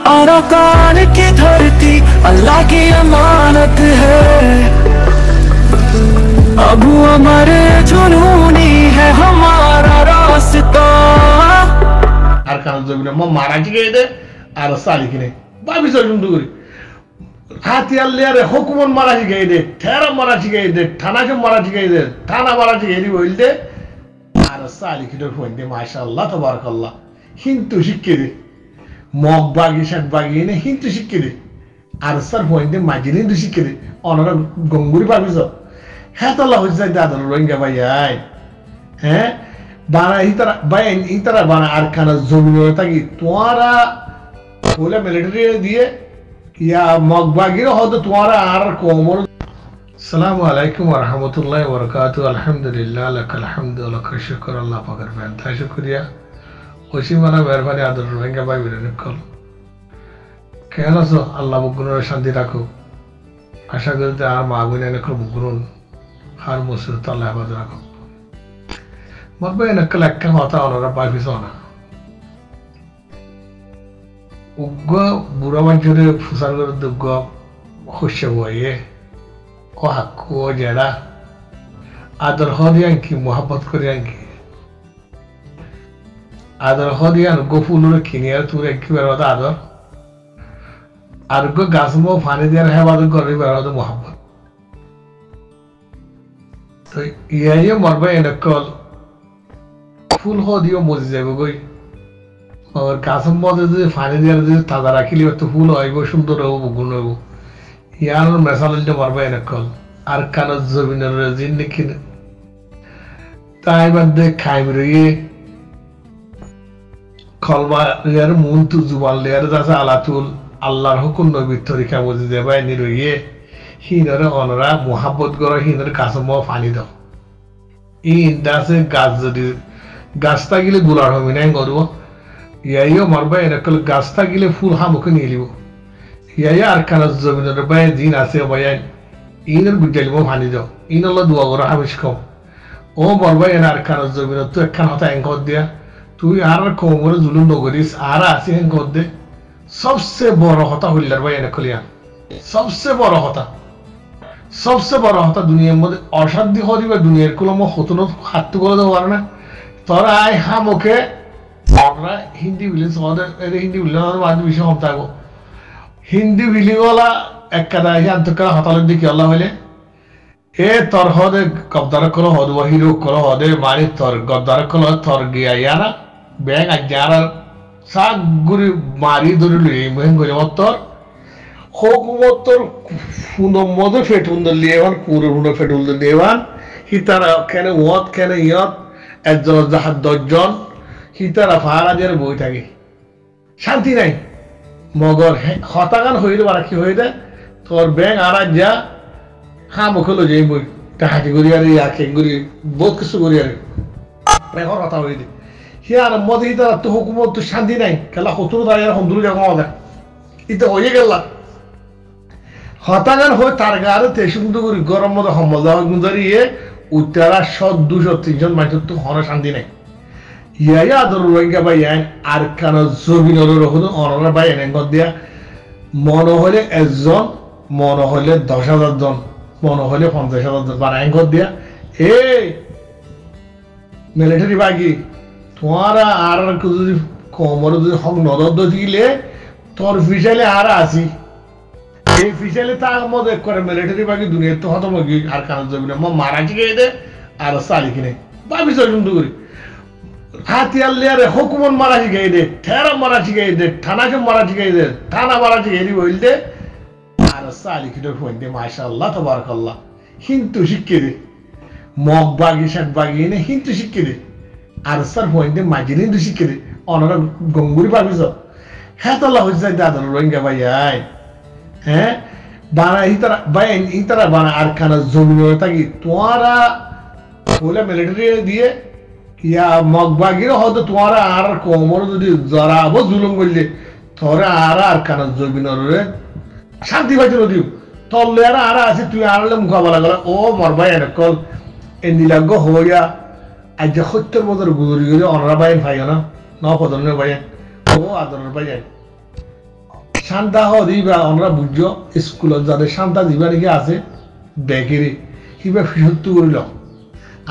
अरकान की धरती अल्लाह की अमानत है। अबू अमर जुनूनी है हमारा रास्ता। अरकान जमीन म माराची गए दे আর সালিকিনে বাবি জন্য দূরি হাতিয়ার লেয়ারে হুকুমন মারাচি গए দে থেরা মারাচি গए দে থানাকে মারাচি গए দে থানা মারাচি গए বইল দে আর সালিকিনের ফোন দে মাশাআল্লাহ তাবারাকাল্লাহ হিন্দু শিক্ষে দে মগ বাগি শাক বাগি নে হিন্দু শিক্ষে দে আর সার ফোন দে মাজিনে হিন্দু শিক্ষে দে অনরা গঙ্গুরি বাবিজ হ্যাঁ তাল্লাহ হইছে দাদা রোহিঙ্গা ভাই আই হ্যাঁ বানা ইতারা বানা আর খানা জমিন থাকি তোমারা बोले मिलिट्री दिए या मगबागिर हो तो तुम्हारा आर कोमर। अस्सलाम वालेकुम व रहमतुल्लाहि व बरकातहू। अल्हम्दुलिल्लाह लकल हम्दु व लकल शुक्र। अल्लाह पाकर बेनता शुक्रिया खुशी माना मेहरबानी आदर रोहिंग्या भाई बिरने कल केन आছো আল্লাহ বুগুনের শান্তি রাখো আশা করতে আর মা বোনে নকল বুগুন আর মুসিবত আল্লাহ হেফাজত রাখো মরবে নকল একটা কথা ওরা পাইছো না উগ্র বুড়া মানুষের ফুসার করে দুগ্গ খুশি হয়ে ও হাক্কু ও জেড়া আদর হরিয়াঙ্কি মোহাব্বত করিয়াঙ্কি আদর হরিয়ান গোফুলুর কিনিয়ার তুর একই বেরোদ আদর আর গো গাছমো ফানি দিয়ার হেফাজত করে বেরোদ মোহাব্বত তো ইয়ে মরবে এনেকল ফুল হদিও মজি যাবে গই और कासम बहुत है फाने दिया है ताज़ा रखी लिया तो फूल आए वो सुंदर है वो गुण है वो यार और मसाले जो मरबा है नकल अरकान ज़मीन रज़ीन निकिन ताई बंदे खाई रही कलमा यार मून तो जुबान ले यार जैसे अलातुल अल्लाह हुकुम नबी तरीका मुझे देवाय नहीं रही है ही नरे ऑनरा मोहब्बत करो ही नरे कासम बहुत फानी दो ये इंदा से गाज़ता के लिए गुलार हो मिनाएं करो ইয়াইও মারবা এনেকল গাছ থাকিলে ফুল হামুকে নিয়ে লিব ইয়াইয়া আর কানা জমিনের বাই দিন আছে বায়ান ইনের গুজালিব ভানি দাও ইনল্লা দোয়া করে হামিশ কম ও মারবা এনে আর কানা জমিনের তো একখান হতা এঙ্কর দিয়া তুই আর কোমরে জুলুম নগরিস আর আসি এঙ্কর দে সবচেয়ে বড় হতা হইলার বাই এনেকলিয়া সবচেয়ে বড় হতা দুনিয়ার মধ্যে অসাধ্য হদিবা দুনিয়ার কুলম হতন হাত করে দেওয়া পারে না তোরা আয় হামুকে আমরা হিন্দি বিলিং সমাদের হিন্দি বিলিং আমাদের বিষয় হম থাকবো হিন্দি বিলিং वाला এক কাদা হিয়ান তো করা হতালের দিকে আল্লাহ হইলে এ তোর হদে গদ্দার করো হদ ওহিরো করো হদে মারি তোর গদ্দার করো তোর গিয়া ইয়ানা ব্যাং আজারা সাগুরি মারি ধরে লই মহেন করে তোর হুকুমতর ফুনম মদে ফেটুন লিয়েবান কুরুন ফেটুন দেওয়ান হিতারা কেন ওয়াত কেন ইয়াত একজন জাহাদ দজন হিতারা ফারাজের বই থাকে শান্তি নাই মগর হতাগান হইলে বারা কি হয়ে যায় তোর ব্যাং আরাজ যা হ্যাঁ মুখলো যে বই টাহাটি করি আর ইয়া কেক করি বহুত কিছু করি আর এখন কথা হয়ে যায় হিয়ার মধ্যে হিতারা তো হুকুমত তো শান্তি নাই খেলা হতুর দাঁড়িয়ে হন্দুর যা কমা যায় ইতে হয়ে গেল হতাগান হয়ে তার গাড়ে তে সুন্দর করি গরম মতো সম্বল দেওয়া গুঞ্জারিয়ে উত্তরা 100-200-300 মানুষের তো হন শান্তি নাই ইয়াইয়া আদর রোহিঙ্গা ভাই আর কারো জমিনের রহন অনরা ভাই এনগর দিয়া মন হলে একজন মন হলে 10,000 জন মন হলে 50,000 জন বানা এনগর দিয়া এই মিলিটারি বাগি তোমারা আর যদি কোমর যদি হক নজর দিলে তোর ফিসাইলে আর আসি এই ফিসাইলে তার মধ্যে করে মিলিটারি বাগি দুনিয়ার তো হতম গি আর কারো জমিনে মারাচি গিয়ে দে আর সালিকিনে ভাবি চলুন করি হাতিয়ার লেয়ারে হুকুমন মারাচি গए দে থেরা মারাচি গए দে থানাকে মারাচি গए দে থানা মারাচি গए বইল দে আর সালিকিনের ফোন দে মাশাআল্লাহ তাবারাকাল্লাহ হিন্দু শিক্ষে দে মগ বাগি শাক বাগি নে হিন্দু শিক্ষে দে আর সার ফোন দে মাজিনে হিন্দু শিক্ষে দে অনরা গঙ্গুরি পাবিছ হ্যাঁ তাল্লাহ হইছে দাদা রোহিঙ্গা ভাই আই হ্যাঁ বানা ইতারা বানা আর খানা জমিন থাকি তোমারা বলে মিলিটারি দিয়ে या मगबागिर हो तो तुम्हारा आर कोमर যদি জরাবো জুলুম করলে তোরা আর কানা জমিন রে শান্তি পাইছো দিও তলে আর আছে তুই আরলে মুখাবলা গলা ও মরবাই এনেকল এন্দিলাগ হইয়া আজ হত্যর মদর গুরি গুরি অনরা বাইন ভাই না ন পদনে ভাই ও আদর ভাই শান্তা দিবা আমরা বুঝছো স্কুলত যাদের শান্তা দিবা নাকি আছে বেকেরি কিবা ফিসত্তু করিল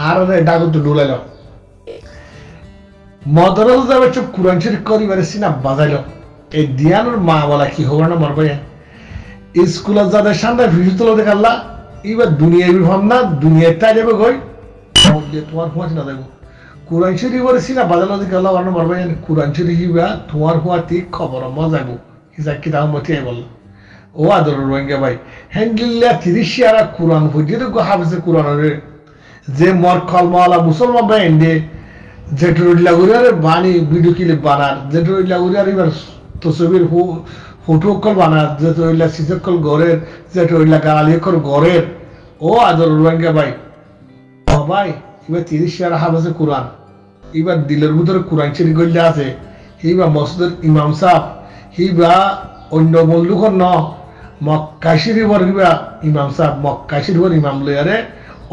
আর ডাকত ডোলাইল মদরস যাবে চোখ কোরআন শরীফ করিবারে সিনা বাজাইল এই দিয়ানোর মা বলা কি হবো না মরবে স্কুলত যাদের শান্তা ফিসুতল দেখাল্লা এবার দুনিয়া বিভাব না দুনিয়াটা যাবে গই তোমার খোঁজ না দেবো কোরআন শরীফের সিনা বাজানো দেখাল্লা অন্য মরবে কোরআন শরীফ তোমার খোঁয়া ঠিক খবর যাবো হিসাব কিতাব মতে বলল ও আদর রোহিঙ্গা ভাই হ্যান্ডিল্লা 30 আর কোরআন ফুজিয়ে তো হাফেজে কোরআনের যে মর খলমালা মুসলমান ভাই এন্ডে যেটুরিল্লা গুরিয়ার বাণী ভিডিও ক্লিপ বানার যেটুরিল্লা গুরিয়ার এবার তসবির ফটো কল বানার যেটুরিল্লা সিসকল গড়ের যেটুরিল্লা গালিকল গড়ের ও আদর রোহিঙ্গা ভাই ও ভাই এবার 30 আর হাফেজে কোরআন এবার দিলের ভিতরে কোরআন শরীফ গল্লে আছে এইবার মসজিদের ইমাম সাহেব হিবা অন্য বন্ধুখন ন মক্কা শরীফর কিবা ইমাম সাহেব মক্কা শরীফর ইমাম লয়ারে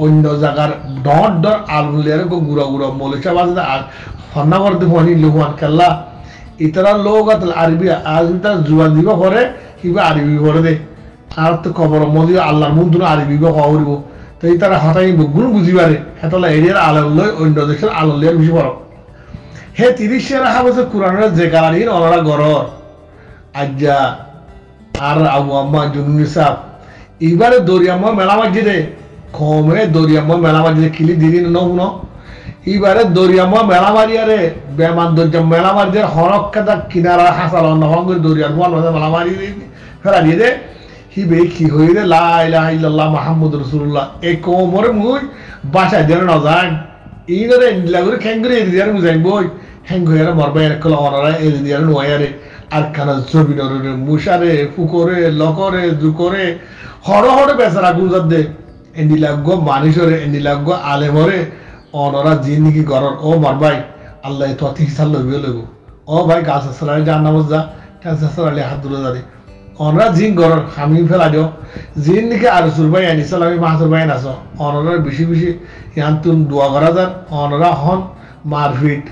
অন্য জায়গার ডর আলম লয়ারে গুড়া গুড়া মৌলিকা বাজে আর ফন্নাবর দিবনি লুহান খেলা ইতারা লোক আরবি আজ তার জুয়া দিব করে কিবা আরবি করে দে আর তো খবর মদি আল্লাহর মন্ত্র আরবি করিব তো ইতারা হঠাৎ গুণ বুঝিবারে হেতলা এরিয়ার আলম লয় অন্য দেশের আলম লয়ার বেশি বড় হে 30 রাখা বছর কোরআনের যে গাড়ির অনরা গড়র আজ্জা আর আবু আম্মা জুনুনি সাহ এবারে দরিয়াম্মা মেলা মসজিদে কমে দরিয়াম্মা মেলা মসজিদে খিলি দিদি ন এবারে দরিয়াম্মা মেলা মারিয়ারে বেমান দরজা মেলা মারিয়ে হরক কাদা কিনারা হাসাল নহঙ্গের দরিয়ার বল মেলা মারি ফেলা দিয়ে দে হিবে কি হই রে লা ইলাহা ইল্লাল্লাহ মুহাম্মাদুর রাসূলুল্লাহ এই কোমরে মুই বাসায় দেন না যান ইনরে লাগরে খেঙ্গরে এরিয়ার মুজাইন বই হেঙ্গরে মরবে কল অনরা এরিয়ার নয়ারে আর কানা জবিনরে মুশারে ফুকরে লকরে জুকরে হড় হড় বেচারা গুজার দে এন্ডি লাগো মানুষরে এন্ডি লাগো আলেমরে অনরা জিন্দিগি গরর ও মারবাই আল্লাহ তো ঠিক সাল লইবে লইব ও ভাই গাছ সালারে জান নামাজ যা গাছ সালারে হাত ধরে দাদি অনরা জিন গরর আমি ফেলা দিও জিন নিকে আর সুরবাই আনি সালামি মাহাতুর ভাই নাছো অনরা বেশি বেশি ইয়ান তুন দোয়া করা যান অনরা হন মারফিট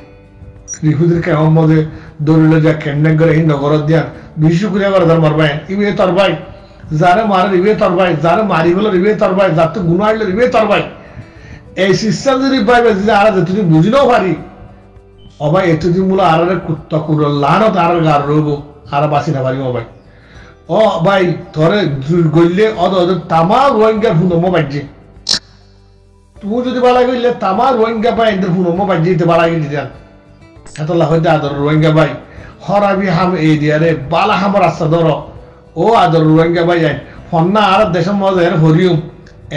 রিফুদের কেমন মধ্যে দৌড়লে যা কেন্দ্র করে এই নগর দিয়ান বিশেষ করে আবার তার মারবাই ইবে তোর ভাই যারে মারে রিবে তোর ভাই যারে মারি হলো রিবে তোর ভাই যার তো গুণ আসলে রিবে তোর ভাই এই সিস্টেম যদি পাইবে যদি আর যদি বুঝিলেও পারি অবাই এতদিন মূল আর কুত্তা কুড়ো লানো তার গার রইব আর বাঁচি না পারিব ভাই ও ভাই ধরে গইলে অদ তামা রোহিঙ্গা ফুনমো বাজছে তুমি যদি বালা গইলে তামা রোহিঙ্গা পাই এদের ফুনমো বাজছে বালা গিয়ে দিতেন এত লাহতে আদর রোহিঙ্গা ভাই হরাবি হাম এই দিয়ারে বালা হামর রাস্তা ধর ও আদর রোহিঙ্গা ভাই যাই ফন্না আর দেশের মধ্যে এর হরিউম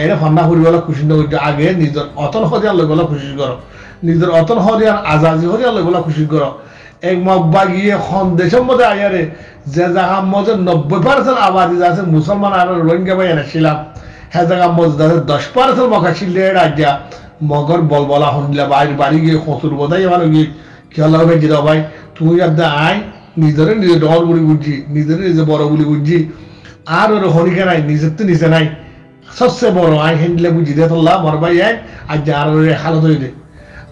এর ফন্না হরিওয়ালা খুশি নয় আগে নিজের অতন হরিয়ার লইবলা খুশি করো নিজের অতন হরিয়ার আজাজি হরিয়ার লইবলা খুশি করো এক মব্বা গিয়ে খন দেশের মধ্যে আয়ারে যে জায়গার মধ্যে 90% আবাদি আছে মুসলমান আর রোহিঙ্গা ভাই এনেছিলাম হ্যাঁ জায়গার মধ্যে 10% মকা ছিল রাজ্যা মগর বলবলা হন্দিলা বাড়ি গিয়ে খসুর বোধাই আমার গিয়ে খেলা হবে যেটা ভাই তুমি যাতে আয় নিজের নিজে ডর বলি বুঝছি নিজের নিজে বড় বলি বুঝছি আর ওর হরিকা নাই নিজের তো নিজে নাই সবচেয়ে বড় আয় হ্যান্ডলে বুঝি দে তোল্লা মর ভাই আয় আজ যা আর হালত হয়ে দে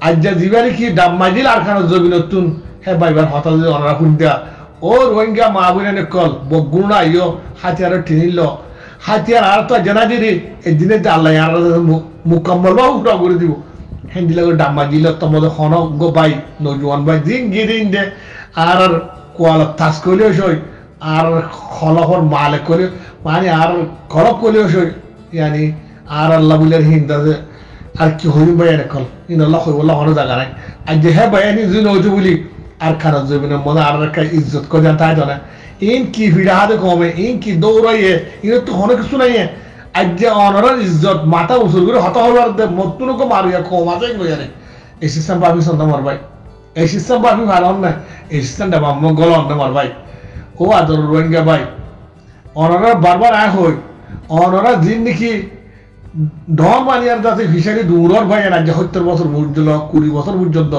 আজ যা জিবারি কি ডাব মাজিল আর খানা জবি নতুন হ্যাঁ ভাইবার হতাল যে অনারা শুনতা ও রোহিঙ্গা মা বোনে কল বগুণ আইও হাতিয়ার টিনিল হাতিয়ার আর তো জানা দিদি এই দিনে আল্লাহ আর মুকম্মল বা উঠা করে দিব হ্যান্ডিলাগর ডাম্মা দিল তোমাদের হন গো ভাই নজওয়ান ভাই দিন গিয়ে দে আর কোয়াল তাস করলেও সই আর খলফর মালিক করে মানে আর খলক করলেও সই ইয়ানি আর আল্লাহ বলে হিন্দা আর কি হইম ভাই এনে কল ইন আল্লাহ হইবল্লাহ হন জায়গা নাই আর যে হ্যাঁ ভাই এনে যদি নজু বলি আর খারাপ জমিনের মনে আর একটা ইজ্জত করে তাই জানে ইন কি ভিড়া হাতে কমে ইন কি দৌড়াইয়ে ইন তো হনে কিছু নাই আজ যে অনরার ইজ্জত মাথা উসুল করে হতা হবার মতন মারিয়া কমা যায় গিয়ে এই সিস্টেম পাবি সন্ধ্যা মার ভাই এই সিস্টেম পাবি ভালো না এই সিস্টেমটা বাম্ম গল অন্য মার ভাই ও আদর রোহিঙ্গা ভাই অনরার বারবার আয় হই অনরা দিন দেখি ঢন মানিয়ার যাতে ফিসারি দৌড়র ভাই না যে 70 বছর পর্যন্ত 20 বছর পর্যন্ত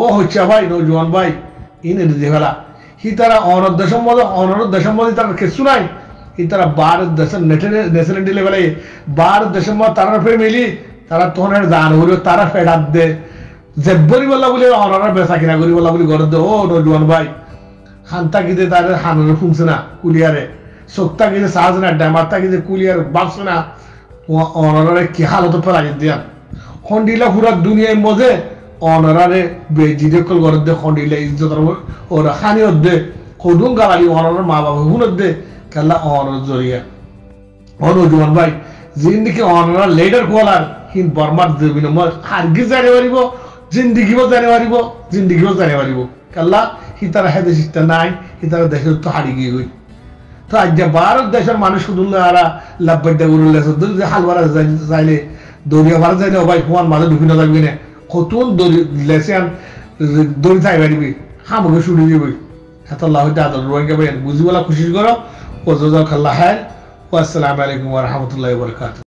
ও হচ্ছে ভাই নজওয়ান ভাই ইন এনে ফেলা হি তারা অনর দেশের মধ্যে তার কিছু নাই হি তারা ভারত দেশের ন্যাশনালিটি লেভেলে ভারত দেশের মধ্যে তারা ফ্যামিলি তারা তোনের জান হইল তারা ফেরাত দে জেব্বরি বলা বলে অনরা বেচা কিনা করি বলা বলি ঘর দে ও নজওয়ান ভাই হান্তা গিয়ে তার হানুরে ফুংছে না কুলিয়ারে চোখটা গিয়ে সাজ না ড্যামারটা গিয়ে কুলিয়ার ভাবছে না অনারে কি হালত ফেলাই দিয়ান খন্ডিলা পুরা দুনিয়ায় মজে অনারে বেজিদে কল করে দে খন্ডিলা ইজ্জত ওরা খানি দে কদুম গালালি অনার মা বাবা হুনত দে কাল্লা অনার জরিয়া অনুজুমান ভাই জিন্দিগি অনার লেডার কোলার হিন বর্মার দেবিন হারগিজ জানে পারিব জিন্দিগিও জানে পারিব জিন্দিগিও জানে পারিব কাল্লা হিতারা হেদে শিখতে নাই হিতারা দেশের তো হারি গিয়ে গই তো আজ যে ভারত দেশের মানুষ শুধু আরা লাভবাদ্যা উড়লে যে হালবারা যাইলে দরিয়া ভারত যাইলে ভাই কুয়ার মাঝে ঢুকিনো থাকবি না কতন দড়ি লেসিয়ান দড়ি থাই পারিবি হামকে শুনে দিবি এত আল্লাহ আদর রোহিঙ্গা ভাই বুঝিবলা খুশি করো ও জোজা খাল্লা হ্যাঁ আসসালামু আলাইকুম ওয়া রাহমাতুল্লাহি ওয়া বারাকাতুহু